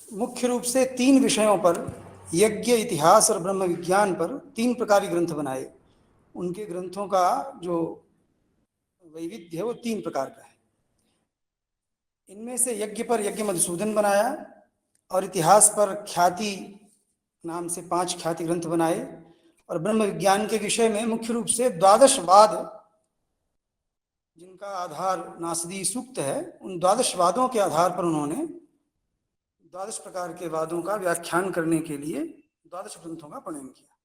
मुख्य रूप से तीन विषयों पर, यज्ञ, इतिहास और ब्रह्म विज्ञान पर तीन प्रकार के ग्रंथ बनाए। उनके ग्रंथों का जो वैविध्य है वो तीन प्रकार का है। इनमें से यज्ञ पर यज्ञ मधुसूदन बनाया, और इतिहास पर ख्याति नाम से 5 ख्याति ग्रंथ बनाए, और ब्रह्म विज्ञान के विषय में मुख्य रूप से द्वादशवाद, जिनका आधार नासदी सूक्त है, उन द्वादशवादों के आधार पर उन्होंने 12 प्रकार के वादों का व्याख्यान करने के लिए 12 ग्रंथों का प्रणयन किया।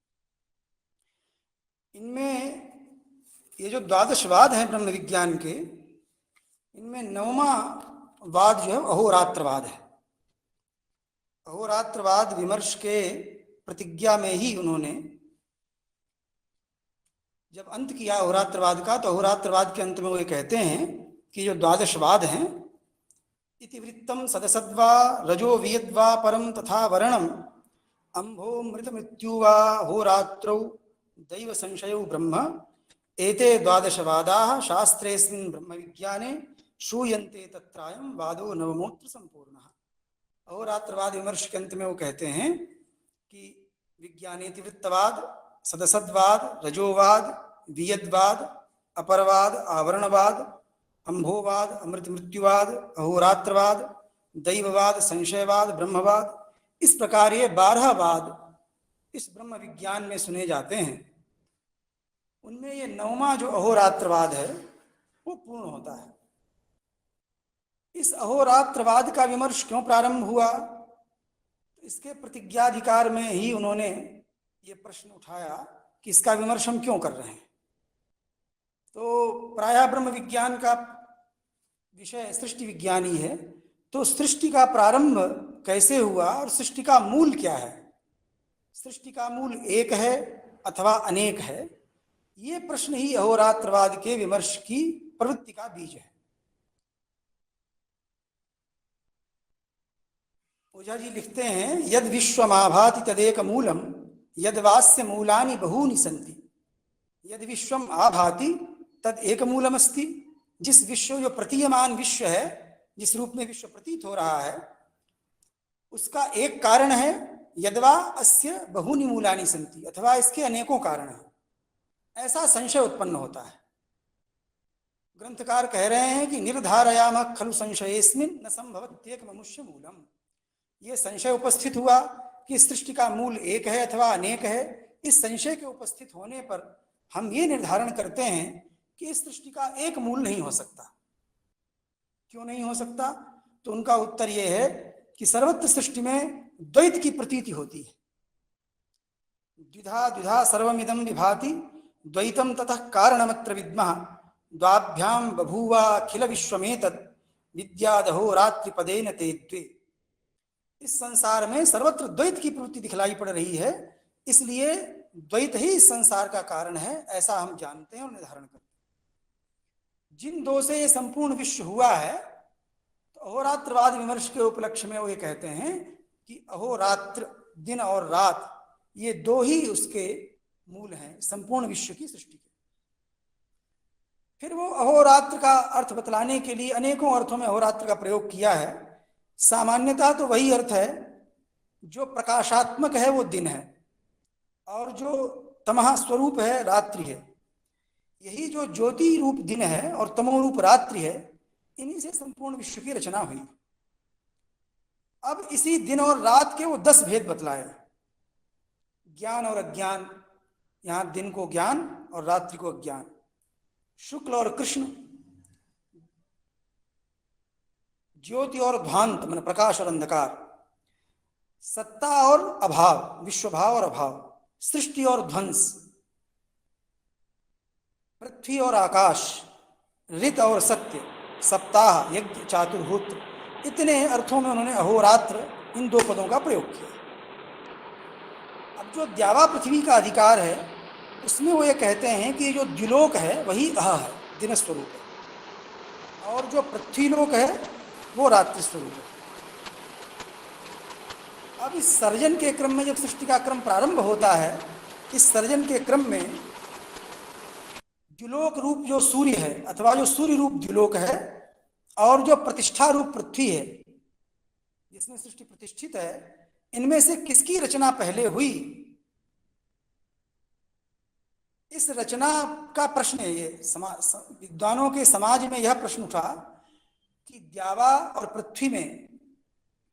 इनमें ये जो 12 वाद हैं ब्रह्म विज्ञान के, इनमें 9वां वाद जो है अहोरात्रवाद है। अहोरात्रवाद विमर्श के प्रतिज्ञा में ही उन्होंने जब अंत किया अहोरात्रवाद का, तो अहोरात्रवाद के अंत में वो ये कहते हैं कि जो 12 वाद हैं, इतिवृत्तम सदसद्वा रजो वियद्वा परम तथा वर्णम अंभो मृत मृत्युवा होरात्रौ दैव संशयो ब्रह्म एते 12 वादाः शास्त्रेऽस्मिन् ब्रह्म विज्ञाने श्रूयन्ते तत्रायं वादो नवमोऽत्र संपूर्णः। अहोरात्रवाद विमर्श के अंत में वो कहते हैं कि विज्ञानेतिवृत्तवाद, सदसद्वाद, रजोवाद, वियद्वाद, अपरवाद, आवरणवाद, अंभोवाद, अमृत मृत्युवाद, अहोरात्रवाद, दैववाद, संशयवाद, ब्रह्मवाद, इस प्रकार ये 12 वाद इस ब्रह्म विज्ञान में सुने जाते हैं। उनमें ये 9वां जो अहोरात्रवाद है वो पूर्ण होता है। इस अहोरात्रवाद का विमर्श क्यों प्रारंभ हुआ, तो इसके प्रतिज्ञाधिकार में ही उन्होंने ये प्रश्न उठाया कि इसका विमर्श हम क्यों कर रहे हैं। तो प्रायः ब्रह्म विज्ञान का विषय सृष्टि विज्ञानी है, तो सृष्टि का प्रारंभ कैसे हुआ और सृष्टि का मूल क्या है, सृष्टि का मूल एक है अथवा अनेक है, ये प्रश्न ही अहोरात्रवाद के विमर्श की प्रवृत्ति का बीज है। ओझा जी लिखते हैं, यद विश्वमाभाति तदेक मूलम यद वास्य मूलानि बहूनि सन्ति। यद विश्वम आभाति तद एक मूलमस्ति। जिस विश्व, जो प्रतीयमान विश्व है, जिस रूप में विश्व प्रतीत हो रहा है, उसका एक कारण है। यदवा अस्य बहूनि मूलानि सन्ति, अथवा इसके अनेकों कारण हैं, ऐसा संशय उत्पन्न होता है। ग्रंथकार कह रहे हैं कि निर्धारयामः खलु संशयेस्मिन् न संभवत्येक मनुष्य मूलम। ये संशय उपस्थित हुआ कि सृष्टि का मूल एक है अथवा अनेक है। इस संशय के उपस्थित होने पर हम ये निर्धारण करते हैं कि इस सृष्टि का एक मूल नहीं हो सकता। क्यों नहीं हो सकता? तो उनका उत्तर यह है कि सर्वत्र सृष्टि में द्वैत की प्रतीति होती है। द्विधा द्विधा सर्वमिदं विभाति द्वैतम ततः कारणमत्र विद्मः द्वाभ्याम बभूवा अखिल विश्वमेतत् विद्यादहो रात्रिपदेन ते द्वे। इस संसार में सर्वत्र द्वैत की प्रवृत्ति दिखलाई पड़ रही है, इसलिए द्वैत ही इस संसार का कारण है, ऐसा हम जानते हैं और निर्धारण करते हैं। जिन दो से ये संपूर्ण विश्व हुआ है, तो अहोरात्रवाद विमर्श के उपलक्ष्य में वो ये कहते हैं कि अहोरात्र, दिन और रात, ये दो ही उसके मूल हैं संपूर्ण विश्व की सृष्टि के। फिर वो अहोरात्र का अर्थ बतलाने के लिए अनेकों अर्थों में अहोरात्र का प्रयोग किया है। सामान्यतः तो वही अर्थ है, जो प्रकाशात्मक है वो दिन है, और जो तमः स्वरूप है रात्रि है। यही जो ज्योति रूप दिन है और तमो रूप रात्रि है, इन्हीं से संपूर्ण विश्व की रचना हुई। अब इसी दिन और रात के वो 10 भेद बतलाए, ज्ञान और अज्ञान। यहां दिन को ज्ञान और रात्रि को अज्ञान, शुक्ल और कृष्ण, ज्योति और ध्वांत मन प्रकाश और अंधकार, सत्ता और अभाव, विश्वभाव और अभाव, सृष्टि और ध्वंस, पृथ्वी और आकाश, ऋत और सत्य, सप्ताह, यज्ञ, चातुर्होत्र। इतने अर्थों में उन्होंने अहोरात्र इन 2 पदों का प्रयोग किया। अब जो द्यावा पृथ्वी का अधिकार है, उसमें वो ये कहते हैं कि जो द्युलोक है वही अह है, दिन स्वरूप है, और जो पृथ्वीलोक है वो रात्रि स्वरूप है। अब इस सर्जन के क्रम में, जब सृष्टि का क्रम प्रारंभ होता है, इस सर्जन के क्रम में द्युलोक रूप जो सूर्य है, अथवा जो सूर्य रूप द्युलोक है, और जो प्रतिष्ठा रूप पृथ्वी है, जिसमें सृष्टि प्रतिष्ठित है, इनमें से किसकी रचना पहले हुई? इस रचना का प्रश्न है ये। विद्वानों के समाज में यह प्रश्न उठा कि द्यावा और पृथ्वी में,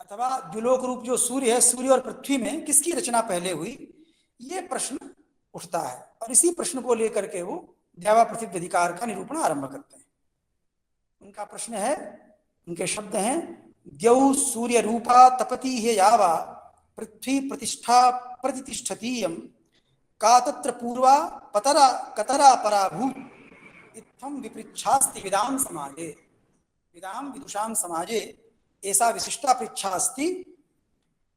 अथवा द्युलोक रूप जो सूर्य है, सूर्य और पृथ्वी में किसकी रचना पहले हुई? ये प्रश्न उठता है, और इसी प्रश्न को लेकर के वो द्यावा पृथ्वी अधिकार का निरूपण आरंभ करते हैं। उनका प्रश्न है, उनके शब्द हैं, द्यौ सूर्य रूपा तपति हे यावा पृथ्वी प्रतिष्ठा प्रतिष्ठतीयम का तत्र पूर्वा पतरा कतरा पराभूत इत्थम विपृच्छास्ति विदाम समाजे। विदाम विदुषाम समाजे ऐसा विशिष्टा पृच्छा अस्ति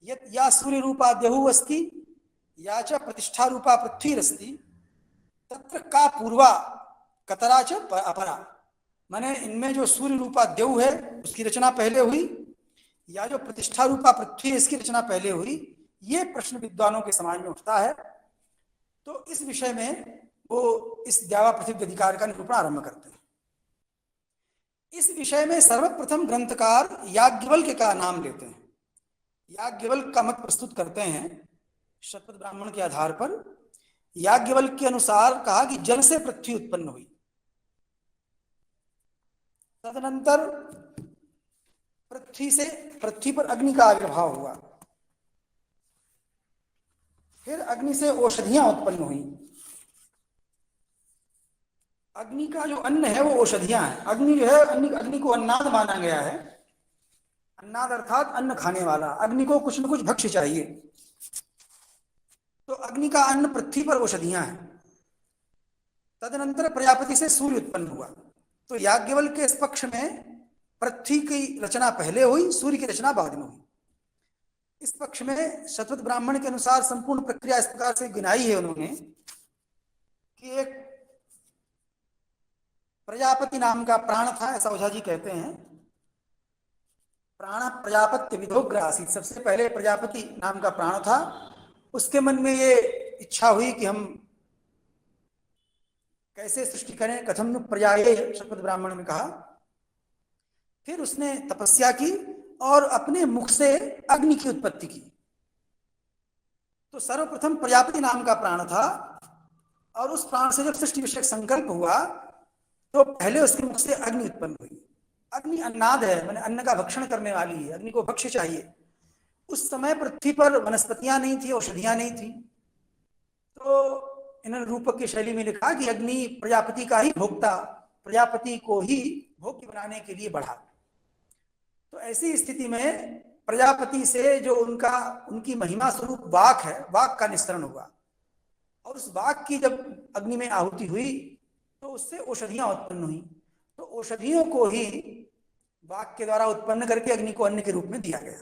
यत् या सूर्य रूपा द्यौः अस्ति या च प्रतिष्ठा रूपा पृथ्वीरस्ति तत्र का पूर्वा कतरा च अपरा। माने इनमें जो सूर्य रूपा द्यौ है उसकी रचना पहले हुई, या जो प्रतिष्ठा रूपा पृथ्वी है इसकी रचना पहले हुई। ये प्रश्न विद्वानों के समाज में उठता है। तो इस विषय में वो इस द्यावा पृथ्वी अधिकार का निरूपण आरंभ करते हैं। इस विषय में सर्वप्रथम ग्रंथकार याज्ञवल्क्य का नाम लेते हैं। याज्ञवल्क्य का मत प्रस्तुत करते हैं शतपथ ब्राह्मण के आधार पर। याज्ञवल्क्य के अनुसार कहा कि जल से पृथ्वी उत्पन्न हुई, तदनंतर पृथ्वी पर अग्नि का आविर्भाव हुआ, फिर अग्नि से औषधियां उत्पन्न हुई। अग्नि का जो अन्न है वो औषधियां हैं। अग्नि जो है, अग्नि को अन्नाद माना गया है। अन्नाद अर्थात अन्न खाने वाला। अग्नि को कुछ न कुछ भक्ष्य चाहिए, तो अग्नि का अन्न पृथ्वी पर औषधियां हैं। तदनंतर प्रजापति से सूर्य उत्पन्न हुआ। तो याज्ञवल्क्य के इस पक्ष में पृथ्वी की रचना पहले हुई, सूर्य की रचना बाद में हुई। इस पक्ष में शतपथ ब्राह्मण के अनुसार संपूर्ण प्रक्रिया इस प्रकार से गिनाई है उन्होंने कि एक प्रजापति नाम का प्राण था, ऐसा ओझा जी कहते हैं। प्राण प्रजापत्य विधोग्र आसीत। सबसे पहले प्रजापति नाम का प्राण था। उसके मन में ये इच्छा हुई कि हम कैसे सृष्टि करें, कथम नु प्रजाये, शतपथ ब्राह्मण ने कहा। फिर उसने तपस्या की और अपने मुख से अग्नि की उत्पत्ति की। तो सर्वप्रथम प्रजापति नाम का प्राण था, और उस प्राण से जब सृष्टि विषयक संकल्प हुआ तो पहले उसके मुख से अग्नि उत्पन्न हुई। अग्नि अन्नाद है, मैंने अन्न का भक्षण करने वाली है, अग्नि को भक्ष्य चाहिए। उस समय पृथ्वी पर वनस्पतियां नहीं थी, औषधियां नहीं थी। तो इन्होंने रूपक की शैली में लिखा कि अग्नि प्रजापति का ही भोक्ता, प्रजापति को ही भोग्य बनाने के लिए बढ़ा। तो ऐसी स्थिति में प्रजापति से जो उनकी महिमा स्वरूप वाक है, वाक का निस्तरण हुआ, और उस वाक की जब अग्नि में आहुति हुई तो उससे औषधियां उत्पन्न हुई। तो औषधियों को ही वाक के द्वारा उत्पन्न करके अग्नि को अन्न के रूप में दिया गया।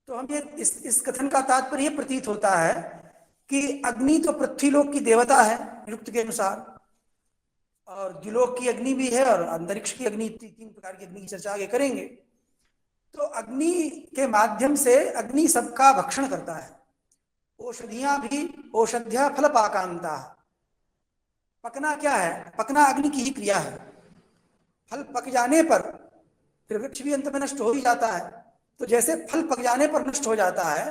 तो हमें इस कथन का तात्पर्य प्रतीत होता है कि अग्नि तो पृथ्वीलोक की देवता है निरुक्त के अनुसार, और द्युलोक की अग्नि भी है, और अंतरिक्ष की अग्नि, 3 प्रकार की अग्नि की चर्चा आगे करेंगे। तो अग्नि के माध्यम से अग्नि सबका भक्षण करता है। औषधियां भी औषध्या फल पाकांता। पकना क्या है? पकना अग्नि की ही क्रिया है। फल पक जाने पर फिर वृक्ष भी अंत में नष्ट हो ही जाता है। तो जैसे फल पक जाने पर नष्ट हो जाता है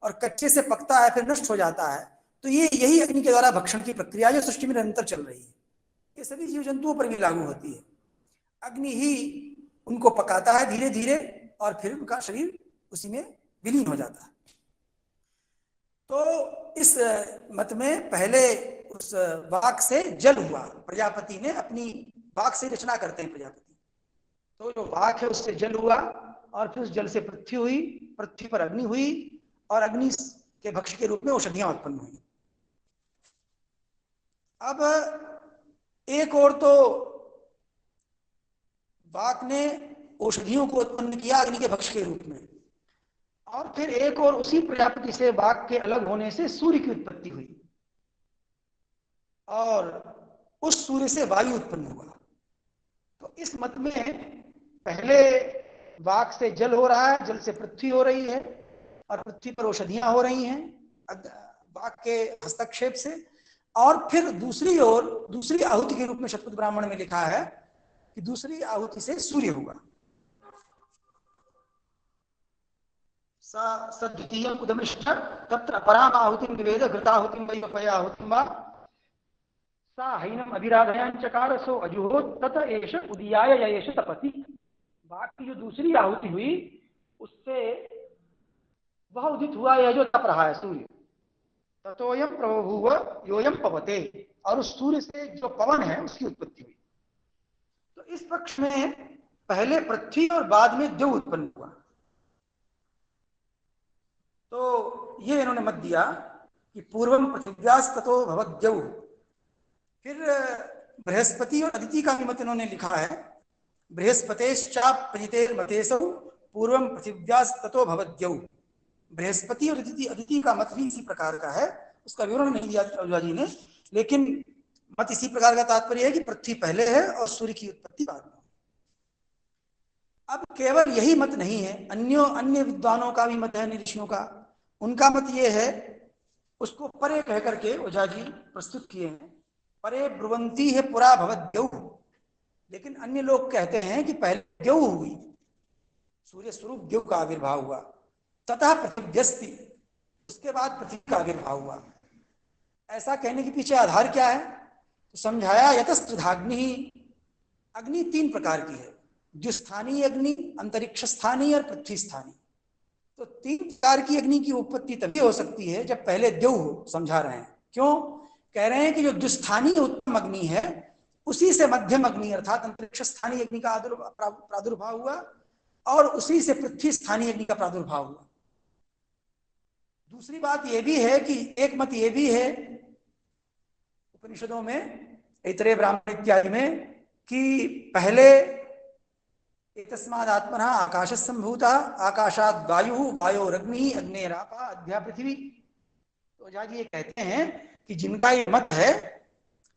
और कच्चे से पकता है फिर नष्ट हो जाता है, तो ये यही अग्नि के द्वारा भक्षण की प्रक्रिया जो सृष्टि में निरंतर चल रही है, ये सभी जीव जंतुओं पर भी लागू होती है। अग्नि ही उनको पकाता है धीरे धीरे, और फिर उनका शरीर उसी में विलीन हो जाता है। तो इस मत में पहले उस वाक से जल हुआ। प्रजापति ने अपनी वाक से रचना करते हैं प्रजापति, तो जो वाक है उससे जल हुआ, और फिर उस जल से पृथ्वी हुई, पृथ्वी पर अग्नि हुई, और अग्नि के भक्ष्य के रूप में औषधियां उत्पन्न हुई। अब एक और तो वाक ने औषधियों को उत्पन्न किया अग्नि के भक्ष्य के रूप में, और फिर एक और उसी प्रजापति से वाक के अलग होने से सूर्य की उत्पत्ति हुई, और उस सूर्य से वायु उत्पन्न हुआ। तो इस मत में पहले वाक से जल हो रहा है, जल से पृथ्वी हो रही है, और पृथ्वी पर औषधियां हो रही हैं वाक के हस्तक्षेप से। और फिर दूसरी ओर दूसरी आहुति के रूप में शतपथ ब्राह्मण में लिखा है कि दूसरी आहुति से सूर्य हुआ। सा सद्वितीयम् उदमृष्ट तत्र परामाहुतिं विवेद घृताहुतिं वै पयाहुतिं वा सा हैनम अभिराधयांचकार सो अजुहोत तत एष उदियाय ययेष तपति। बाकी जो दूसरी आहुति हुई उससे वह उदित हुआ है जो तप रहा है सूर्य। ततोयम प्रभुव योयम पवते, और उस सूर्य से जो पवन है उसकी उत्पत्ति हुई। तो इस पक्ष में पहले पृथ्वी और बाद में देव उत्पन्न हुआ। तो ये इन्होंने मत दिया कि पूर्वम पृथिव्यास ततो भवद्यौ। फिर बृहस्पति और अदिति का भी मत इन्होंने लिखा है। बृहस्पतेश्चाप प्रजितेर्मतेसौ पूर्वम पृथिव्यास ततो भवद्यौ। बृहस्पति और अदिति का मत भी इसी प्रकार का है, उसका विवरण नहीं दिया अवधूत जी ने, लेकिन मत इसी प्रकार का तात्पर्य है कि पृथ्वी पहले है और सूर्य की उत्पत्ति बाद में। अब केवल यही मत नहीं है, अन्य विद्वानों का भी मत है, ऋषियों का। उनका मत ये है, उसको परे कह करके ओझा जी प्रस्तुत किए हैं। परे ब्रुवंती है पुरा भवद्यौ, लेकिन अन्य लोग कहते हैं कि पहले द्यौ हुई, सूर्य स्वरूप द्यौ का आविर्भाव हुआ, तथा पृथिव्यस्ति, उसके बाद पृथ्वी का आविर्भाव हुआ। ऐसा कहने के पीछे आधार क्या है? तो समझाया यतस्त्रिधाग्नि, अग्नि तीन प्रकार की है, द्युस्थानीय अग्नि, अंतरिक्ष स्थानीय और पृथ्वी स्थानीय। तो तीन प्रकार की अग्नि की उत्पत्ति तभी हो सकती है जब पहले द्यौ हो। समझा रहे हैं क्यों? कह रहे हैं कि जो द्युस्थानीय उत्तम अग्नि है उसी से मध्यम अग्नि अर्थात अंतरिक्ष स्थानीय अग्नि का प्रादुर्भाव हुआ, और उसी से पृथ्वी स्थानीय अग्नि का प्रादुर्भाव हुआ। दूसरी बात यह भी है कि एक मत यह भी है उपनिषदों में, ऐतरेय ब्राह्मण इत्यादि में, कि पहले एतस्माद् आत्मनः आकाशः सम्भूतः, आकाशात् वायुः, वायोरग्निः, अग्नेरापः, अद्या पृथ्वी। तो ओझा जी ये कहते हैं कि जिनका ये मत है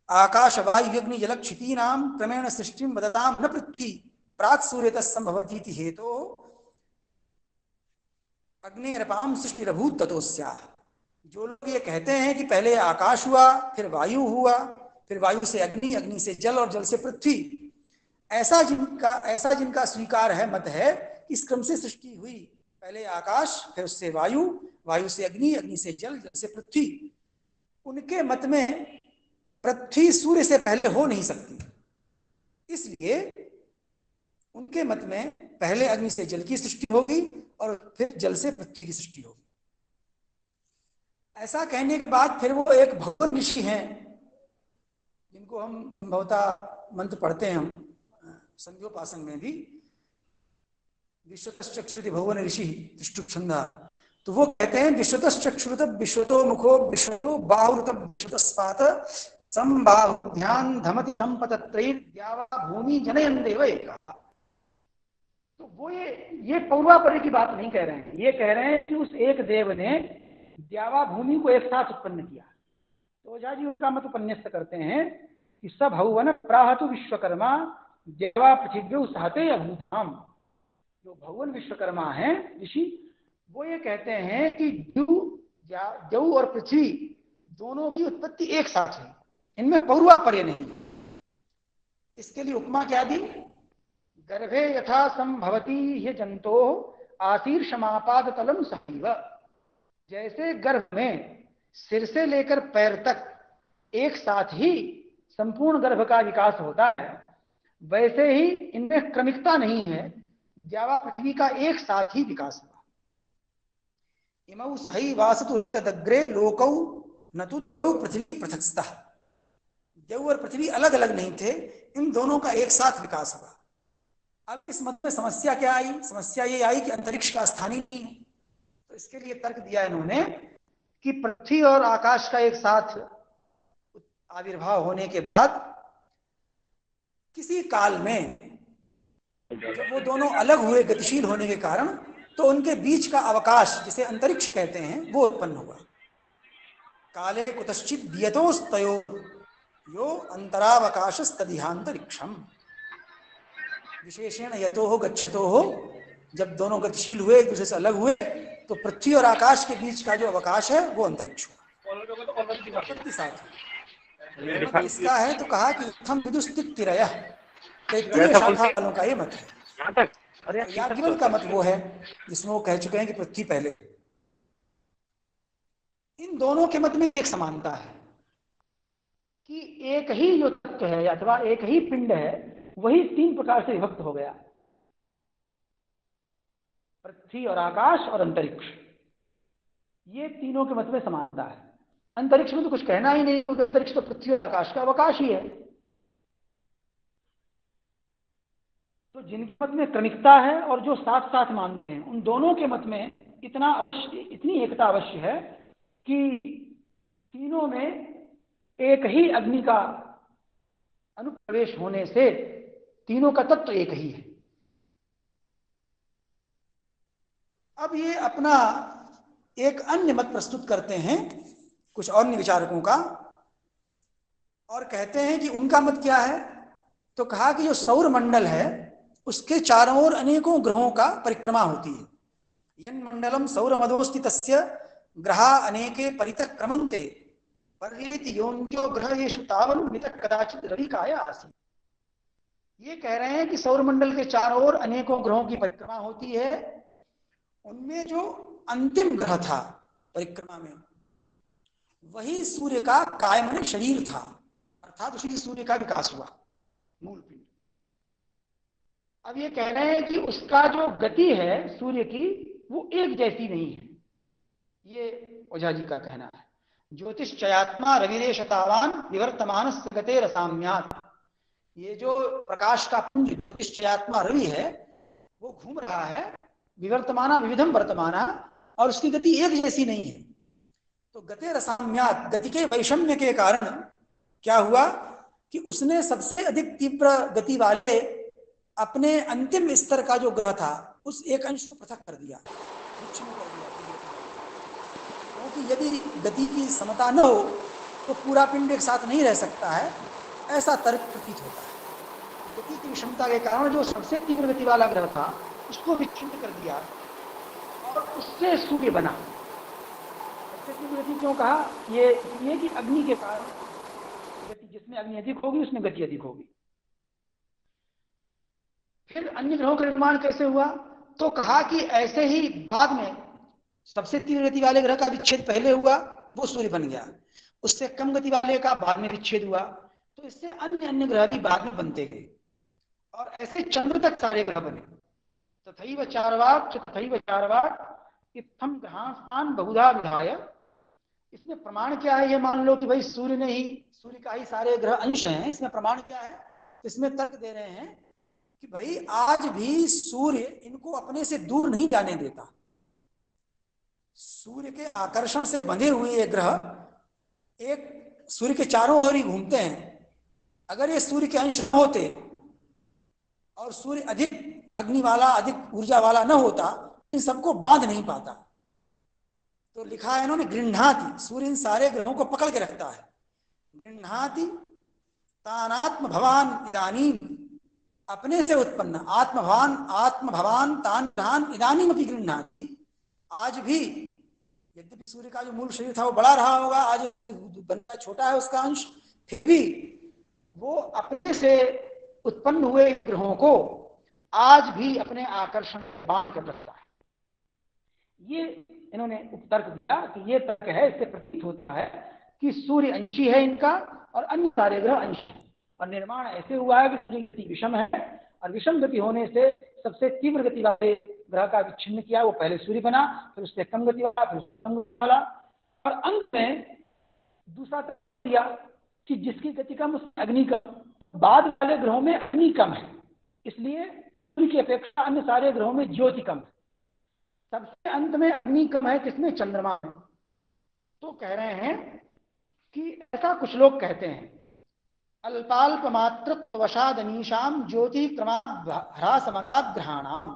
आकाश वायु अग्नि जल क्षितीनाम क्रमेण सृष्टिं वदताम न पृथ्वी प्राक् सूर्यतः संभवति इति हेतो अग्निरपाम सृष्टिरभूत ततो स्यात्। जो लोग ये कहते हैं कि पहले आकाश हुआ, फिर वायु हुआ, फिर वायु से अग्नि, अग्नि से जल और जल से पृथ्वी, ऐसा जिनका स्वीकार है, मत है, इस क्रम से सृष्टि हुई, पहले आकाश, फिर उससे वायु, वायु से अग्नि, अग्नि से जल, जल से पृथ्वी। उनके मत में पृथ्वी सूर्य से पहले हो नहीं सकती, इसलिए उनके मत में पहले अग्नि से जल की सृष्टि होगी और फिर जल से पृथ्वी की सृष्टि होगी। ऐसा कहने के बाद फिर वो एक भगवान ऋषि हैं जिनको हम संभवतः मंत्र पढ़ते हैं, हम संध्योपासन में भी, विश्वतश्चक्षुति भगवान ऋषि तिष्ठुछंदा। तो वो कहते हैं विश्वतश्चक्षुत विश्वतो मुखो विश्वतो बाहुरुत विश्वतस्पात संबाहु ध्यान धमति संपतत्रैर्द्यावा भूमि जनयन् देव एका। तो वो ये पौर्वापर्य की बात नहीं कह रहे हैं, ये कह रहे हैं कि उस एक देव ने द्यावा भूमि को एक साथ उत्पन्न किया। तो ओझा जी उसका मत उपन्यस्त करते हैं कि सब भवन प्राहतु विश्वकर्मा देवा पृथिव्यौ सहते अभूताम। जो भगवान विश्वकर्मा हैं ऋषि, वो ये कहते हैं कि द्यौ और पृथ्वी दोनों की उत्पत्ति एक साथ है, इनमें पौर्वापर्य नहीं। इसके लिए उपमा क्या दी? गर्भे यथा संभवती ह्य जंतो आशीर्षमापाद तलम सहैव। जैसे गर्भ में सिर से लेकर पैर तक एक साथ ही संपूर्ण गर्भ का विकास होता है, वैसे ही इनमें क्रमिकता नहीं है, द्यावा पृथ्वी का एक साथ ही विकास हुआ। इमौ सही वासतु तदग्रे लोकौ न तो पृथ्वी पृथक्स्तः। देव और पृथ्वी अलग अलग नहीं थे, इन दोनों का एक साथ विकास हुआ। अब इस मत में समस्या क्या आई? समस्या ये आई कि अंतरिक्ष का स्थान ही नहीं है। तो इसके लिए तर्क दिया इन्होंने कि पृथ्वी और आकाश का एक साथ आविर्भाव होने के बाद किसी काल में जब वो दोनों अलग हुए गतिशील होने के कारण, तो उनके बीच का अवकाश जिसे अंतरिक्ष कहते हैं वो उत्पन्न हुआ। काले कुतश्चित दियतोस्तयो यो अंतरावकाशस्तदिहांतरिक्षम। विशेषण यतो हो गच्छतो हो, जब दोनों गतिशील हुए, एक दूसरे से अलग हुए, तो पृथ्वी और आकाश के बीच का जो अवकाश है वो अंतरिक्ष हुआ। इसका है तो कहा कि उत्थम विदुस्तिरयः, शाखा वालों का ये मत है। याज्ञवल्क्य का मत वो है जिसमें वो कह चुके हैं कि पृथ्वी पहले। इन दोनों के मत में एक समानता है कि एक ही जो तत्व है अथवा एक ही पिंड है वही तीन प्रकार से विभक्त हो गया, पृथ्वी और आकाश और अंतरिक्ष। ये तीनों के मत में समानता है। अंतरिक्ष में तो कुछ कहना ही नहीं, क्योंकि अंतरिक्ष तो पृथ्वी और आकाश का अवकाश ही है। तो जिनके मत में क्रमिकता है और जो साथ साथ मानते हैं, उन दोनों के मत में इतनी एकता अवश्य है कि तीनों में एक ही अग्नि का अनुप्रवेश होने से तीनों का तत्व एक ही है। अब ये अपना एक अन्य मत प्रस्तुत करते हैं कुछ अन्य विचारकों का, और कहते हैं कि उनका मत क्या है। तो कहा कि जो सौर मंडल है उसके चारों ओर अनेकों ग्रहों का परिक्रमा होती है। यन मंडलम सौरमदोस्ति तस्य ग्रहा अनेके परितः क्रमन्ते पर्येति योन्यो ग्रहेषु तावन् मितः कदाचित् रवि काय आसीत्। ये कह रहे हैं कि सौर मंडल के चारों ओर अनेकों ग्रहों की परिक्रमा होती है। उनमें जो अंतिम ग्रह था परिक्रमा में वही सूर्य का कायमन शरीर था, अर्थात उसी सूर्य का विकास हुआ, मूल पिंड। अब ये कह रहे हैं कि उसका जो गति है सूर्य की वो एक जैसी नहीं है। ये ओझा जी का कहना है। ज्योतिश्चयात्मा रविरेशतावान विवर्तमान गते रसाम्यात। ये जो प्रकाश का पुंज ज्योतिश्चयात्मा रवि है वो घूम रहा है, विवर्तमाना विविधम वर्तमाना, और उसकी गति एक जैसी नहीं है। तो गते रसाम्यात, गति के वैषम्य के कारण क्या हुआ कि उसने सबसे अधिक तीव्र गति वाले अपने अंतिम स्तर का जो ग्रह था उस एक अंश को पृथक कर दिया, विच्छिन्न कर दिया। क्योंकि यदि गति की समता न हो तो पूरा पिंड एक साथ नहीं रह सकता है, ऐसा तर्क प्रतीत होता है। गति की विषमता के कारण जो सबसे तीव्र गति वाला ग्रह था उसको विच्छिन्न कर दिया और उससे सूर्य बना। सबसे तीव्र गति क्यों कहा? ये कि अग्नि के कारण गति, जिसमें अग्नि अधिक होगी उसमें गति अधिक होगी। फिर अन्य ग्रहों का निर्माण कैसे हुआ? तो कहा कि ऐसे ही बाद में सबसे तीव्र गति वाले ग्रह का विच्छेद पहले हुआ, वो सूर्य बन गया। उससे कम गति वाले का बाद में विच्छेद हुआ, तो इससे अन्य अन्य ग्रह भी बाद में बनते गए और ऐसे चंद्र तक सारे ग्रह बने। तथैव चारवाक इत्थम ग्रहांस्तान बहुधा विधाय। इसमें प्रमाण क्या है? ये मान लो कि भाई सूर्य का ही सारे ग्रह अंश हैं, इसमें प्रमाण क्या है? इसमें तर्क दे रहे हैं कि भाई आज भी सूर्य इनको अपने से दूर नहीं जाने देता। सूर्य के आकर्षण से बंधे हुए ये ग्रह एक सूर्य के चारों ओर ही घूमते हैं। अगर ये सूर्य के अंश न होते और सूर्य अधिक अग्नि वाला, अधिक ऊर्जा वाला न होता, इन सबको बांध नहीं पाता। तो लिखा है इन्होंने, गृह्णाति, सूर्य इन सारे ग्रहों को पकड़ के रखता है। गृह्णाति तानात्म भवान इदानीम, अपने से उत्पन्न आत्मभवान तान ग्रहान इदानीम अपि गृह्णाति। आज भी यद्यपि सूर्य का जो मूल शरीर था वो बड़ा रहा होगा, आज बनता छोटा है उसका अंश, फिर भी वो अपने से उत्पन्न हुए ग्रहों को आज भी अपने आकर्षण बांध कर रखता है। ये इन्होंने तर्क दिया कि ये तर्क है, इससे प्रतीत होता है कि सूर्य अंशी है इनका और अन्य सारे ग्रह अंश है। और निर्माण ऐसे हुआ है कि सूर्य गति विषम है और विषम गति होने से सबसे तीव्र गति वाले ग्रह का विच्छिन्न किया, वो पहले सूर्य बना, फिर उससे कम गति वाला, फिर उससे कम गति वाला, और अंत में दूसरा तर्क दिया कि जिसकी गति कम उसमें अग्नि कम। बाद वाले ग्रहों में अग्नि कम है, इसलिए सूर्य की अपेक्षा अन्य सारे ग्रहों में ज्योति कम है। सबसे अंत में अग्नि कम है किसमें? चंद्रमा में। तो कह रहे हैं कि ऐसा कुछ लोग कहते हैं, अल्पाल्प मात्रवशादनीशाम ज्योति क्रमाभ्रासमगात् ग्रहाणाम।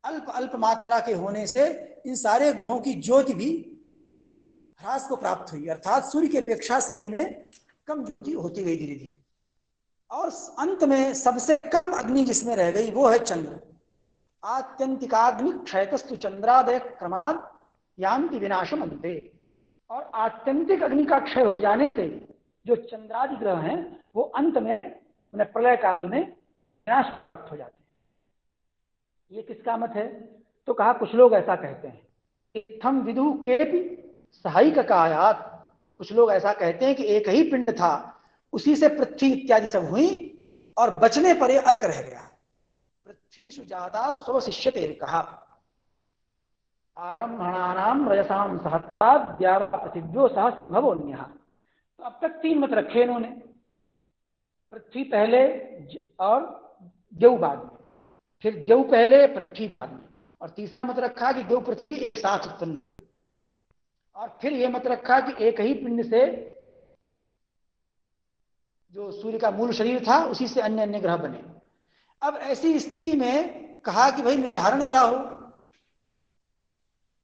अल्प अल्प मात्रा के होने से इन सारे ग्रहों की ज्योति भी ह्रास को प्राप्त हुई, अर्थात सूर्य की अपेक्षा कम ज्योति होती गई धीरे धीरे, और अंत में सबसे कम अग्नि जिसमें रह गई वो है चंद्र। आत्यंतिकाग्नि क्षयतस्तु चंद्रादय क्रमात् यान्ति विनाशम अन्ते। और आत्यंतिक अग्नि का क्षय हो जाने से जो चंद्रादि ग्रह हैं वो अंत में प्रलय काल में विनाश प्राप्त हो जाते हैं। ये किसका मत है? तो कहा कुछ लोग ऐसा कहते हैं, इत्थम विदु केपि सहायिक कायात, कुछ लोग ऐसा कहते हैं कि एक ही पिंड था, उसी से पृथ्वी इत्यादि सब हुई और बचने पर यह अर्क रह गया। पृथ्वी सुजाता स्व शिष्य तेरे कहा आरम्भणानाम रजसाम सहस्राद द्यावा पृथिव्यो सहस्र भवोन्यः। तो अब तक 3 मत रखे इन्होंने, पृथ्वी पहले और जऊ बाद में, फिर जऊ पहले पृथ्वी बाद में, और तीसरा मत रखा कि जऊ पृथ्वी एक साथ उत्पन्न, और फिर यह मत रखा कि एक ही पिंड से जो सूर्य का मूल शरीर था उसी से अन्य अन्य ग्रह बने। अब ऐसी स्थिति में कहा कि भाई निर्धारण क्या हो?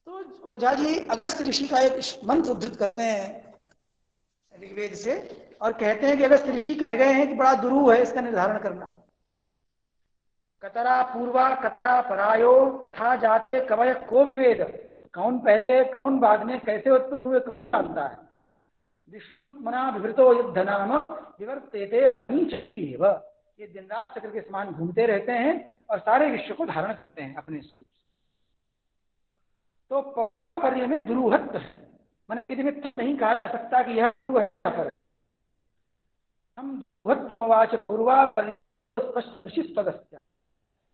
तो ओझा जी अगस्त ऋषि का एक मंत्र उद्धृत करते हैं ऋग्वेद से, और कहते हैं कि अगस्त ऋषि कह गए हैं कि बड़ा दुरूह है इसका निर्धारण करना। कतरा पूर्वा कतरा परायो था जाते कवय को वेद, कौन पहले कौन बाद में कैसे उत्पन्न हुए कौन जानता है। विष्णुमना विवृतो युद्ध नाम विवर्तेते ये दिन रात चक्र के समान घूमते रहते हैं और सारे विश्व को धारण करते हैं अपने से। तो पर्य में दुरूहत्व है, मन में नहीं कहा जा सकता कि यह है। हम दुरूहत्वाच पूर्वा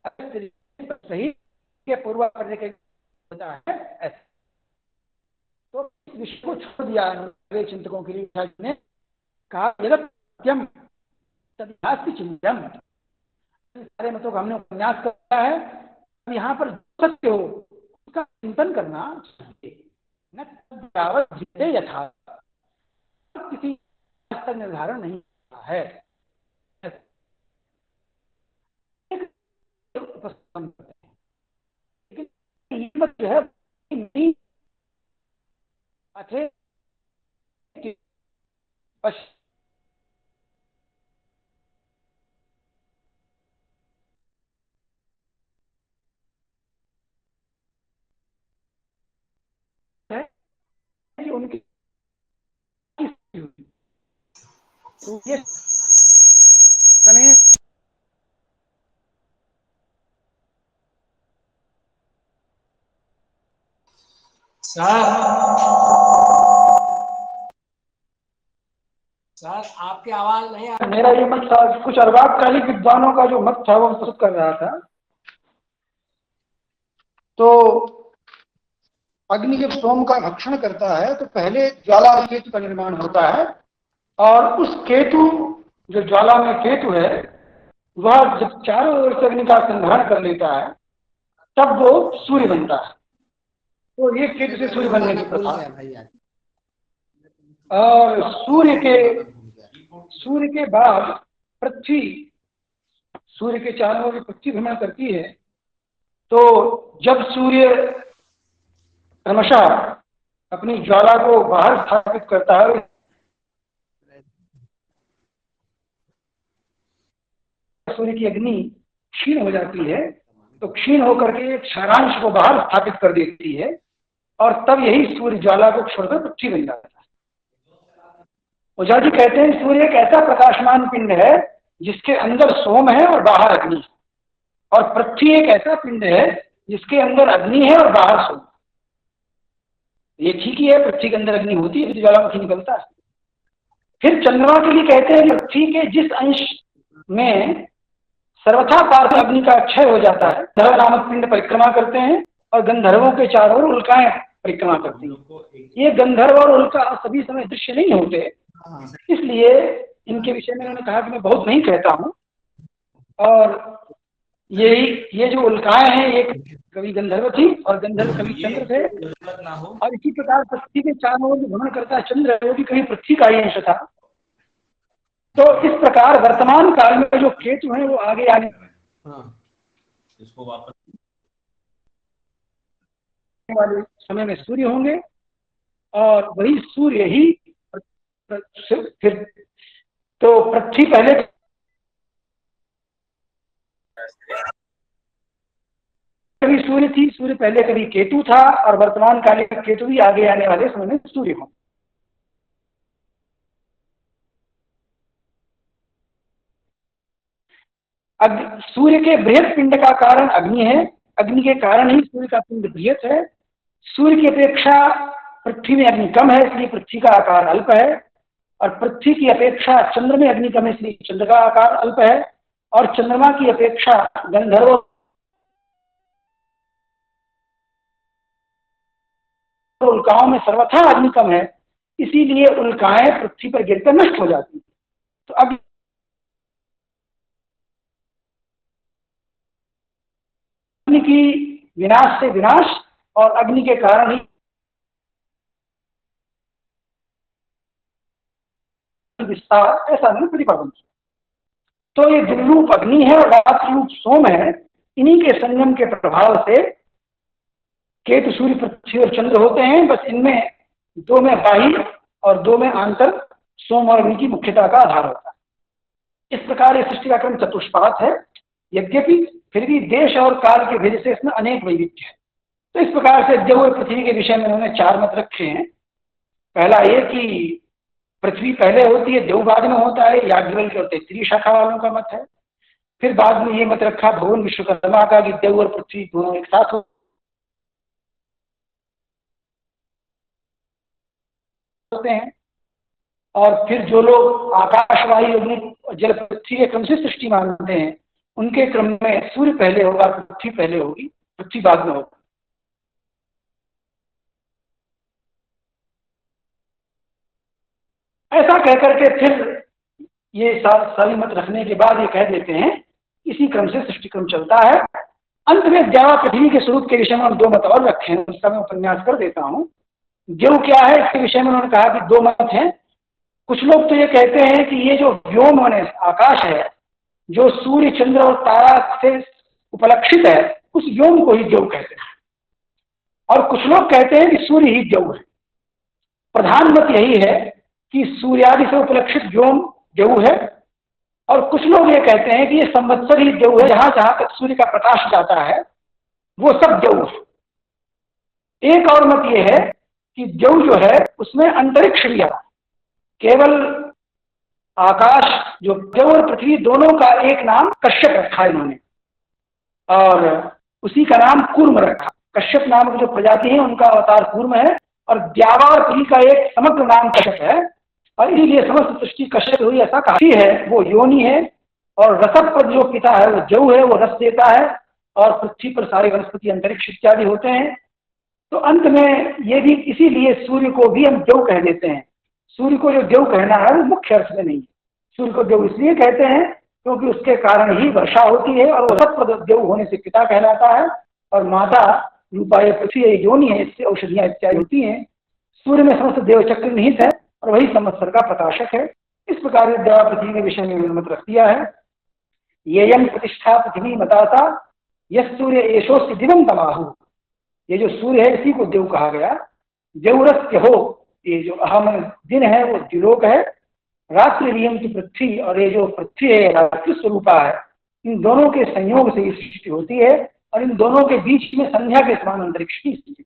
सही के पूर्वा करने के होता है ऐसा। तो विश्व को छोड़ दिया चिंतकों के लिए ने कहा जगत्यम तदिहास्य चिंतन, सारे मतों का हमने उपन्यास करता है। यहाँ पर सत्य हो उसका चिंतन करना चाहिए, न जीते यथा, किसी तक निर्धारण नहीं है। लेकिन जो है नहीं अथे उनकी तो ये समय सर आपकी आवाज नहीं आ रही। मेरा ये मत था, कुछ अर्वाकालिक विद्वानों का जो मत था वो प्रस्तुत कर रहा था। तो अग्नि जब सोम का भक्षण करता है तो पहले ज्वाला केतु का निर्माण होता है, और उस केतु जो ज्वाला में केतु है वह जब चारों ओर से अग्नि का संग्रहण कर लेता है तब वो सूर्य बनता है। तो ये केतु से सूर्य बनने की प्रथा। और सूर्य के बाद पृथ्वी, सूर्य के चारों ओर पृथ्वी भ्रमण करती है। तो जब सूर्य क्रमशः अपनी ज्वाला को बाहर स्थापित करता है, सूर्य की अग्नि क्षीण हो जाती है, तो क्षीण होकर के एक क्षारांश को बाहर स्थापित कर देती है, और तब यही सूर्य ज्वाला को छोड़कर पृथ्वी बन जाता है। ओझा जी कहते हैं सूर्य एक ऐसा प्रकाशमान पिंड है जिसके अंदर सोम है और बाहर अग्नि है, और पृथ्वी एक ऐसा पिंड है जिसके अंदर अग्नि है और बाहर सोम। ये ठीक ही है, पृथ्वी के अंदर अग्नि होती है तो ज्वालामुखी निकलता है। फिर चंद्रमा के लिए कहते हैं कि पृथ्वी के जिस अंश में सर्वथा पार्थ अग्नि का क्षय हो जाता है, गंधर्व नामक पिंड परिक्रमा करते हैं और गंधर्वों के चारों ओर उल्काएं परिक्रमा करती हैं। ये गंधर्व और उल्का सभी समय दृश्य नहीं होते, इसलिए इनके विषय में उन्होंने कहा कि मैं बहुत नहीं कहता हूँ। और ये जो उल्काएं हैं ये कभी गंधर्व थी और गंधर्व कभी चंद्र थे, और इसी प्रकार पृथ्वी के चारों ओर भ्रमण करता है चंद्र, वो भी कभी पृथ्वी का ही अंश था। तो इस प्रकार वर्तमान काल में जो केतु हैं वो आगे आने इसको वापस वाले समय में सूर्य होंगे, और वही सूर्य ही फिर तो पृथ्वी पहले कभी सूर्य थी, सूर्य पहले कभी केतु था, और वर्तमान काल में केतु ही आगे आने वाले समय में सूर्य हो। सूर्य के बृहद पिंड का कारण अग्नि है, अग्नि के कारण ही सूर्य का पिंड बृहत है। सूर्य की अपेक्षा पृथ्वी में अग्नि कम है, इसलिए पृथ्वी का आकार अल्प है, और पृथ्वी की अपेक्षा चंद्र में अग्नि कम है, इसलिए चंद्र का आकार अल्प है, और चंद्रमा की अपेक्षा गंधर्व उल्काओं में सर्वथा अग्नि कम है, इसीलिए उल्काएं पृथ्वी पर गिरकर नष्ट हो जाती हैं। तो अग्नि की विनाश से विनाश और अग्नि के कारण ही विस्तार, ऐसा मैंने प्रतिपादन किया। तो ये दिन रूप अग्नि है और रात रूप सोम है। इन्हीं के संगम के प्रभाव से केतु सूर्य पृथ्वी और चंद्र होते हैं। बस इनमें दो में बाह्य और दो में आंतर सोम और अग्नि की मुख्यता का आधार होता है। इस प्रकार ये सृष्टि का क्रम चतुष्पाद है। यद्यपि फिर भी देश और काल के भेद से इसमें अनेक वैविध्य है। तो इस प्रकार से देव और पृथ्वी के विषय में उन्होंने 4 मत रखे हैं। पहला ये कि पृथ्वी पहले होती है, देव बाद में होता है, याज्ञवल्क्य और तैत्तिरीय शाखा वालों का मत है। फिर बाद में ये मत रखा भगवान विश्वकर्मा का कि देव और पृथ्वी दोनों एक साथ होते हैं। और फिर जो लोग आकाश, वायु, अग्नि, जल, पृथ्वी के क्रम से सृष्टि मानते हैं, उनके क्रम में सूर्य पहले होगा, पृथ्वी पहले होगी, पृथ्वी बाद में होगा। ऐसा कहकर के फिर ये सारी मत रखने के बाद ये कह देते हैं इसी क्रम से सृष्टि क्रम चलता है। अंत में द्यावा पृथ्वी के स्वरूप के विषय में हम 2 मत और रखे हैं, उसका मैं उपन्यास कर देता हूँ। देव क्या है इसके विषय में उन्होंने कहा कि 2 मत हैं। कुछ लोग तो ये कहते हैं कि ये जो व्योम माने आकाश है, जो सूर्य, चंद्र और तारा से उपलक्षित है, उस व्योम को ही देव कहते हैं। और कुछ लोग कहते हैं कि सूर्य ही देव है। प्रधान मत यही है कि सूर्यादि से उपलक्षित व्योम देव है। और कुछ लोग ये कहते हैं कि ये संवत्सर ही देव है, जहां जहां तक सूर्य का प्रकाश जाता है वो सब देव है। एक और मत ये है कि देव जो है उसमें अंतरिक्ष भी आता है। केवल आकाश, जो देव और पृथ्वी दोनों का एक नाम कश्यप रखा इन्होंने, और उसी का नाम कूर्म रखा। कश्यप नामक जो प्रजाति है उनका अवतार कूर्म है, और द्यावा और पृथ्वी का एक समग्र नाम कश्यप है, और इसीलिए समस्त सृष्टि कश्यप हुई ऐसा कहा है। वो योनि है, और रसपद जो पिता है वो जव है, वो रस देता है, और पृथ्वी पर सारे वनस्पति, अंतरिक्ष इत्यादि होते हैं। तो अंत में ये भी इसीलिए सूर्य को भी हम देव कह देते हैं। सूर्य को जो देव कहना है वो मुख्य अर्थ में नहीं है। सूर्य को देव इसलिए कहते हैं क्योंकि उसके कारण ही वर्षा होती है, और वो रसपद देव होने से पिता कहलाता है, और माता रूपा पृथ्वी योनि है, इससे औषधियां इत्यादि होती हैं। सूर्य में समस्त देवचक्र निहित है, और वही संवत्सर का प्रकाशक है। इस प्रकार से देवा पृथ्वी के विषय में मत रख दिया है। येयम प्रतिष्ठा पृथ्वी मताता यह सूर्य एशोस्ति दिवम तमाहु। ये जो सूर्य है इसी को देव कहा गया। देवरस्य हो, ये जो अहम दिन है वो द्विलोक है। रात्रि नियम की पृथ्वी, और ये जो पृथ्वी है रात्रि स्वरूपा है। इन दोनों के संयोग से ये सृष्टि होती है, और इन दोनों के बीच में संध्या के समान अंतरिक्ष की स्थिति।